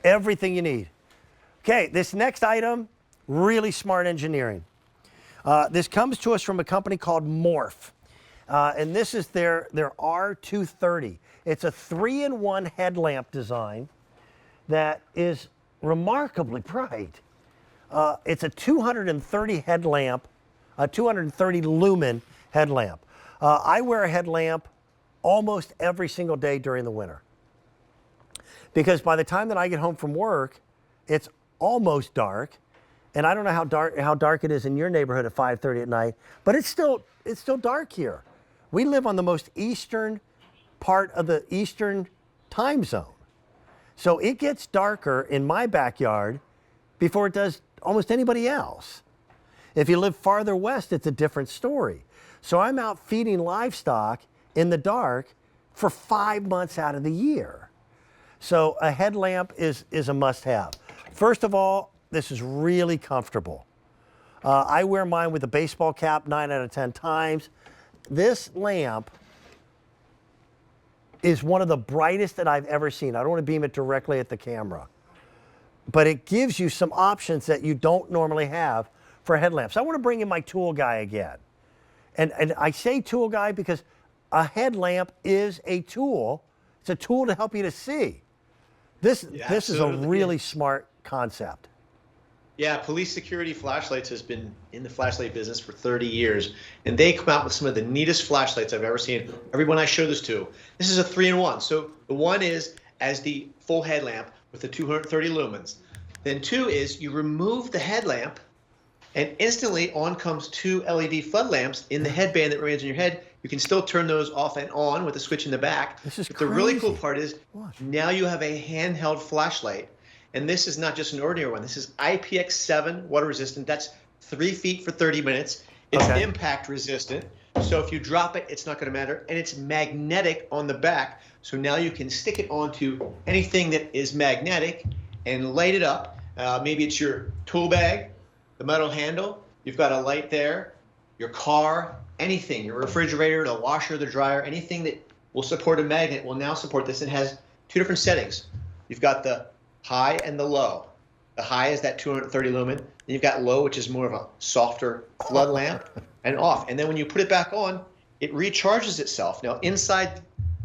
Everything you need. Okay, this next item, really smart engineering. This comes to us from a company called MORF. And this is their R230. It's a 3-in-1 headlamp design that is remarkably bright. It's a 230 headlamp, a 230 lumen headlamp. I wear a headlamp almost every single day during the winter, because by the time that I get home from work, it's almost dark, and I don't know how dark it is in your neighborhood at 5:30 at night, but it's still dark here. We live on the most eastern part of the eastern time zone, so it gets darker in my backyard before it does almost anybody else. If you live farther west, it's a different story. So I'm out feeding livestock in the dark for 5 months out of the year. So a headlamp is a must-have. First of all, this is really comfortable. I wear mine with a baseball cap 9 out of 10 times. This lamp is one of the brightest that I've ever seen. I don't want to beam it directly at the camera, but it gives you some options that you don't normally have for headlamps. I want to bring in my tool guy again. And I say tool guy because a headlamp is a tool. It's a tool to help you to see. This is a really smart concept. Yeah, Police Security Flashlights has been in the flashlight business for 30 years, and they come out with some of the neatest flashlights I've ever seen. Everyone I show this to, this is a 3-in-1. So the one is as the full headlamp with the 230 lumens. Then 2 is you remove the headlamp, and instantly on comes 2 LED flood lamps in the headband that remains on your head. You can still turn those off and on with a switch in the back. This is but crazy. The really cool part is now you have a handheld flashlight. And this is not just an ordinary one. This is IPX7 water resistant. That's 3 feet for 30 minutes. It's impact resistant. So if you drop it, it's not going to matter. And it's magnetic on the back. So now you can stick it onto anything that is magnetic and light it up. Maybe it's your tool bag, the metal handle. You've got a light there, your car, anything, your refrigerator, the washer, the dryer, anything that will support a magnet will now support this. It has 2 different settings. You've got the high and the low. The high is that 230 lumen. Then you've got low, which is more of a softer flood lamp, and off. And then when you put it back on, it recharges itself. Now inside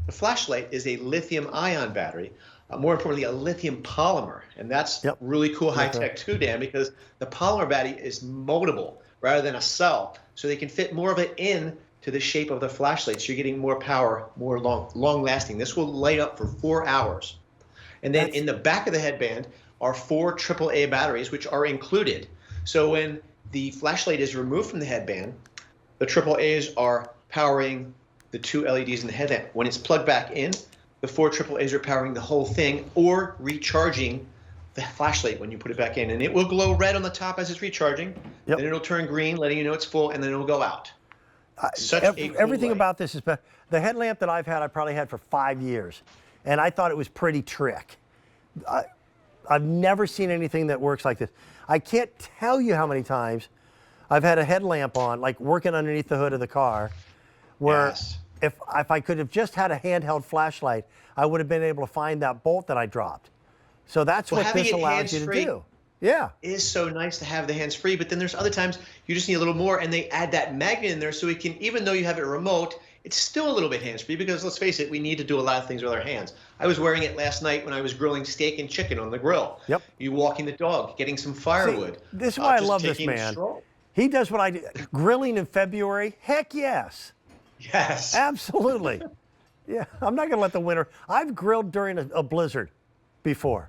the flashlight is a lithium ion battery, more importantly, a lithium polymer. And that's really cool high tech too, Dan, because the polymer battery is moldable rather than a cell. So they can fit more of it in to the shape of the flashlight. So you're getting more power, more long lasting. This will light up for 4 hours. And then in the back of the headband are 4 AAA batteries, which are included. So when the flashlight is removed from the headband, the AAAs are powering the 2 LEDs in the headlamp. When it's plugged back in, the 4 AAAs are powering the whole thing or recharging the flashlight when you put it back in. And it will glow red on the top as it's recharging. Then it'll turn green, letting you know it's full, and then it'll go out. Everything about this is better. The headlamp that I've had, I probably had for 5 years. And I thought it was pretty trick. I've never seen anything that works like this. I can't tell you how many times I've had a headlamp on, like working underneath the hood of the car, where if I could have just had a handheld flashlight, I would have been able to find that bolt that I dropped. So that's what this allows you to do. Yeah. It is so nice to have the hands-free, but then there's other times you just need a little more, and they add that magnet in there so it can, even though you have it remote, it's still a little bit hands-free because, let's face it, we need to do a lot of things with our hands. I was wearing it last night when I was grilling steak and chicken on the grill. You walking the dog, getting some firewood. See, this is why I love this man. He does what I do. Grilling in February? Heck yes. Yes. Absolutely. Yeah, I'm not going to let the winter. I've grilled during a blizzard before.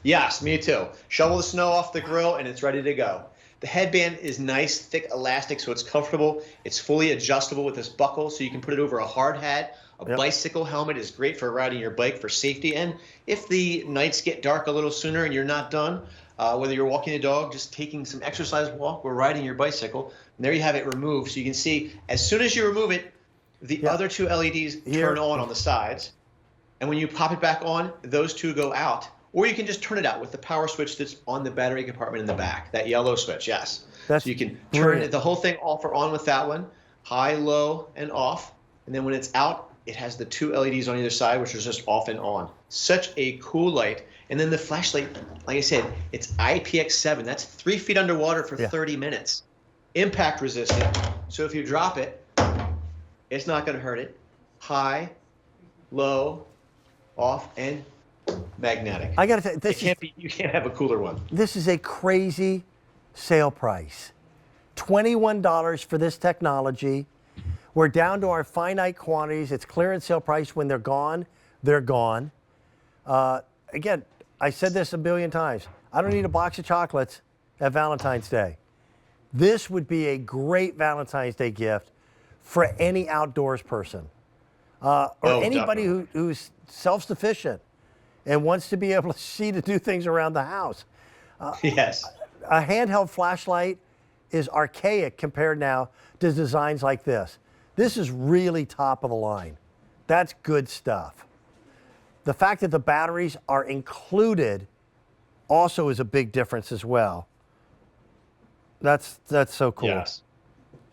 Yes, me too. Shovel the snow off the grill and it's ready to go. The headband is nice, thick elastic, so it's comfortable. It's fully adjustable with this buckle, so you can put it over a hard hat. A bicycle helmet is great for riding your bike for safety. And if the nights get dark a little sooner and you're not done, whether you're walking the dog, just taking some exercise walk, or riding your bicycle, and there you have it removed. So you can see, as soon as you remove it, the other 2 LEDs turn on the sides. And when you pop it back on, those 2 go out. Or you can just turn it out with the power switch that's on the battery compartment in the back, that yellow switch, so you can turn the whole thing off or on with that one, high, low, and off. And then when it's out, it has the 2 LEDs on either side, which is just off and on. Such a cool light. And then the flashlight, like I said, it's IPX7. That's 3 feet underwater for 30 minutes. Impact resistant. So if you drop it, it's not going to hurt it. High, low, off, and magnetic. I got to say, you can't have a cooler one. This is a crazy sale price. $21 for this technology. We're down to our finite quantities. It's clearance sale price. When they're gone, they're gone. Again, I said this a billion times. I don't need a box of chocolates at Valentine's Day. This would be a great Valentine's Day gift for any outdoors person. Or anybody who's self-sufficient and wants to be able to see to do things around the house. Yes. A handheld flashlight is archaic compared now to designs like this. This is really top of the line. That's good stuff. The fact that the batteries are included also is a big difference as well. That's so cool. Yes.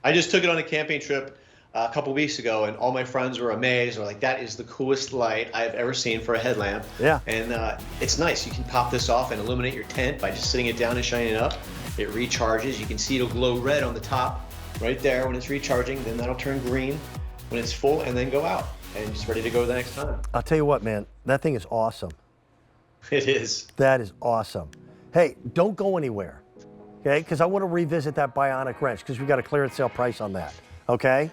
I just took it on a camping trip a couple weeks ago, and all my friends were amazed. They're like, that is the coolest light I've ever seen for a headlamp. Yeah. And it's nice. You can pop this off and illuminate your tent by just sitting it down and shining it up. It recharges. You can see it'll glow red on the top right there when it's recharging. Then that'll turn green when it's full and then go out and just ready to go the next time. I'll tell you what, man, that thing is awesome. It is. That is awesome. Hey, don't go anywhere, okay? Because I want to revisit that bionic wrench because we got a clearance sale price on that, okay?